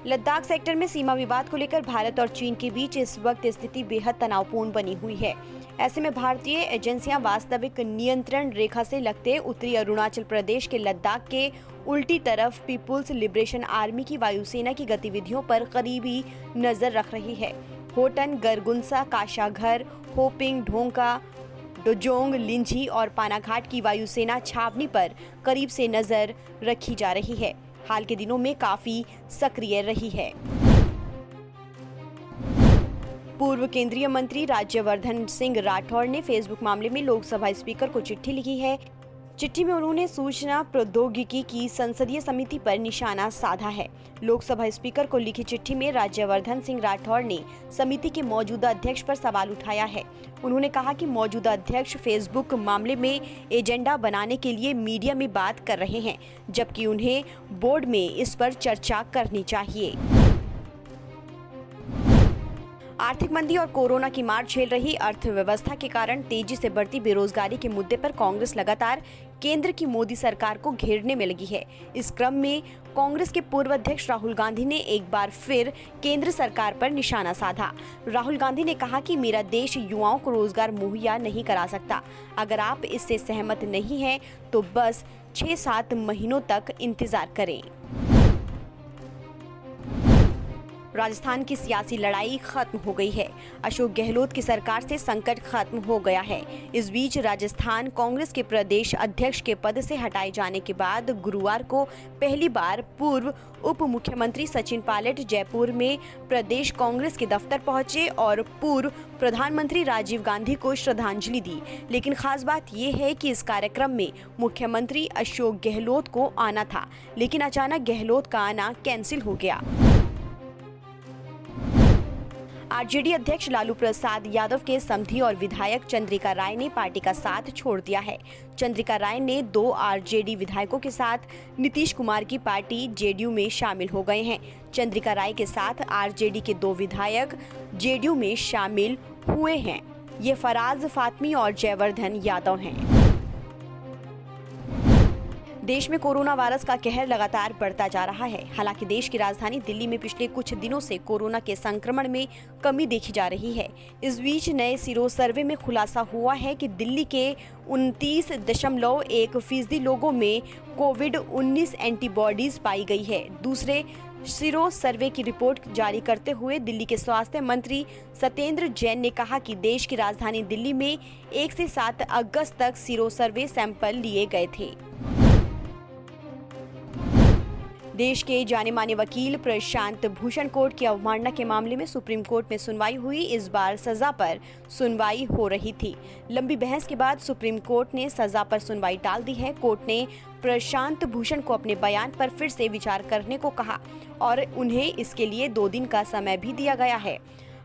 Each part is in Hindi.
लद्दाख सेक्टर में सीमा विवाद को लेकर भारत और चीन के बीच इस वक्त स्थिति बेहद तनावपूर्ण बनी हुई है। ऐसे में भारतीय एजेंसियां वास्तविक नियंत्रण रेखा से लगते उत्तरी अरुणाचल प्रदेश के लद्दाख के उल्टी तरफ पीपुल्स लिबरेशन आर्मी की वायुसेना की गतिविधियों पर करीबी नजर रख रही है। होटन, गरगुंसा, काशाघर, होपिंग, ढोंका, डोजोंग, लिंझी और पानाघाट की वायुसेना छावनी पर करीब से नजर रखी जा रही है। हाल के दिनों में काफी सक्रिय रही है। पूर्व केंद्रीय मंत्री राज्यवर्धन सिंह राठौड़ ने फेसबुक मामले में लोकसभा स्पीकर को चिट्ठी लिखी है। चिट्ठी में उन्होंने सूचना प्रौद्योगिकी की संसदीय समिति पर निशाना साधा है। लोकसभा स्पीकर को लिखी चिट्ठी में राज्यवर्धन सिंह राठौड़ ने समिति के मौजूदा अध्यक्ष पर सवाल उठाया है। उन्होंने कहा कि मौजूदा अध्यक्ष फेसबुक मामले में एजेंडा बनाने के लिए मीडिया में बात कर रहे हैं, जबकि उन्हें बोर्ड में इस पर चर्चा करनी चाहिए। आर्थिक मंदी और कोरोना की मार झेल रही अर्थव्यवस्था के कारण तेजी से बढ़ती बेरोजगारी के मुद्दे पर कांग्रेस लगातार केंद्र की मोदी सरकार को घेरने में लगी है। इस क्रम में कांग्रेस के पूर्व अध्यक्ष राहुल गांधी ने एक बार फिर केंद्र सरकार पर निशाना साधा। राहुल गांधी ने कहा कि मेरा देश युवाओं को रोजगार मुहैया नहीं करा सकता। अगर आप इससे सहमत नहीं हैं तो बस 6-7 महीनों तक इंतजार करें। राजस्थान की सियासी लड़ाई खत्म हो गई है। अशोक गहलोत की सरकार से संकट खत्म हो गया है। इस बीच राजस्थान कांग्रेस के प्रदेश अध्यक्ष के पद से हटाए जाने के बाद गुरुवार को पहली बार पूर्व उप मुख्यमंत्री सचिन पायलट जयपुर में प्रदेश कांग्रेस के दफ्तर पहुंचे और पूर्व प्रधानमंत्री राजीव गांधी को श्रद्धांजलि दी। लेकिन खास बात यह है कि इस कार्यक्रम में मुख्यमंत्री अशोक गहलोत को आना था, लेकिन अचानक गहलोत का आना कैंसिल हो गया। आरजेडी अध्यक्ष लालू प्रसाद यादव के समधी और विधायक चंद्रिका राय ने पार्टी का साथ छोड़ दिया है। चंद्रिका राय ने 2 आरजेडी विधायकों के साथ नीतीश कुमार की पार्टी जेडीयू में शामिल हो गए हैं। चंद्रिका राय के साथ आरजेडी के 2 विधायक जेडीयू में शामिल हुए हैं। ये फराज फातमी और जयवर्धन यादव हैं। देश में कोरोना वायरस का कहर लगातार बढ़ता जा रहा है। हालांकि देश की राजधानी दिल्ली में पिछले कुछ दिनों से कोरोना के संक्रमण में कमी देखी जा रही है। इस बीच नए सीरो सर्वे में खुलासा हुआ है कि दिल्ली के 29.1% लोगों में कोविड-19 एंटीबॉडीज पाई गई है। दूसरे सीरो सर्वे की रिपोर्ट जारी करते हुए दिल्ली के स्वास्थ्य मंत्री सत्येंद्र जैन ने कहा कि देश की राजधानी दिल्ली में 1 से 7 अगस्त तक सीरो सर्वे सैंपल लिए गए थे। देश के जाने माने वकील प्रशांत भूषण कोर्ट की अवमानना के मामले में सुप्रीम कोर्ट में सुनवाई हुई। इस बार सजा पर सुनवाई हो रही थी। लंबी बहस के बाद सुप्रीम कोर्ट ने सजा पर सुनवाई टाल दी है। कोर्ट ने प्रशांत भूषण को अपने बयान पर फिर से विचार करने को कहा और उन्हें इसके लिए 2 दिन का समय भी दिया गया है।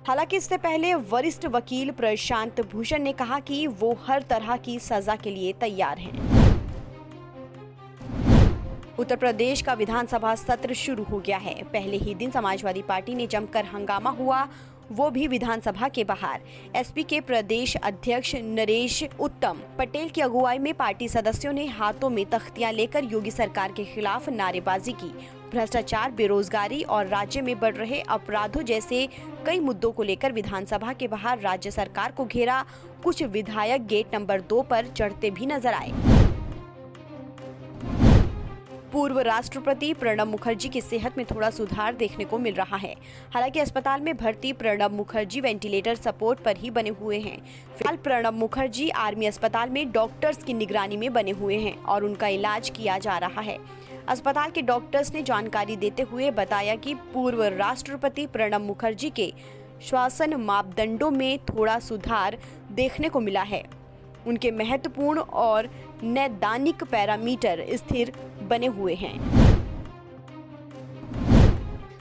हालांकि इससे पहले वरिष्ठ वकील प्रशांत भूषण ने कहा कि वो हर तरह की सजा के लिए तैयार हैं। उत्तर प्रदेश का विधानसभा सत्र शुरू हो गया है। पहले ही दिन समाजवादी पार्टी ने जमकर हंगामा हुआ, वो भी विधानसभा के बाहर। एसपी के प्रदेश अध्यक्ष नरेश उत्तम पटेल की अगुवाई में पार्टी सदस्यों ने हाथों में तख्तियां लेकर योगी सरकार के खिलाफ नारेबाजी की। भ्रष्टाचार, बेरोजगारी और राज्य में बढ़ रहे अपराधों जैसे कई मुद्दों को लेकर विधानसभा के बाहर राज्य सरकार को घेरा। कुछ विधायक गेट नंबर 2 पर चढ़ते भी नजर आए। पूर्व राष्ट्रपति प्रणब मुखर्जी की सेहत में थोड़ा सुधार देखने को मिल रहा है। हालांकि अस्पताल में भर्ती प्रणब मुखर्जी वेंटिलेटर सपोर्ट पर ही बने हुए हैं। फिलहाल प्रणब मुखर्जी आर्मी अस्पताल में डॉक्टर्स की निगरानी में बने हुए हैं और उनका इलाज किया जा रहा है। अस्पताल के डॉक्टर्स ने जानकारी देते हुए बताया कि पूर्व राष्ट्रपति प्रणब मुखर्जी के श्वसन मापदंडों में थोड़ा सुधार देखने को मिला है। उनके महत्वपूर्ण और नैदानिक पैरामीटर स्थिर बने हुए हैं।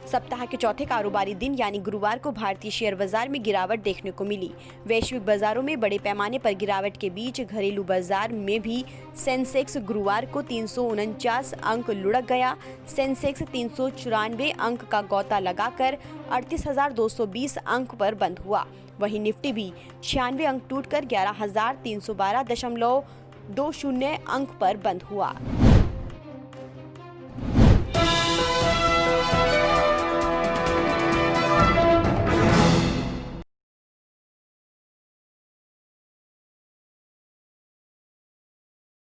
सप्ताह के चौथे कारोबारी दिन यानी गुरुवार को भारतीय शेयर बाजार में गिरावट देखने को मिली। वैश्विक बाजारों में बड़े पैमाने पर गिरावट के बीच घरेलू बाजार में भी सेंसेक्स गुरुवार को 349 अंक लुढ़क गया। सेंसेक्स 394 अंक का गोता लगाकर 38,220 अंक पर बंद हुआ। वहीं निफ्टी भी 96 अंक टूटकर 11,312.20 अंक पर बंद हुआ।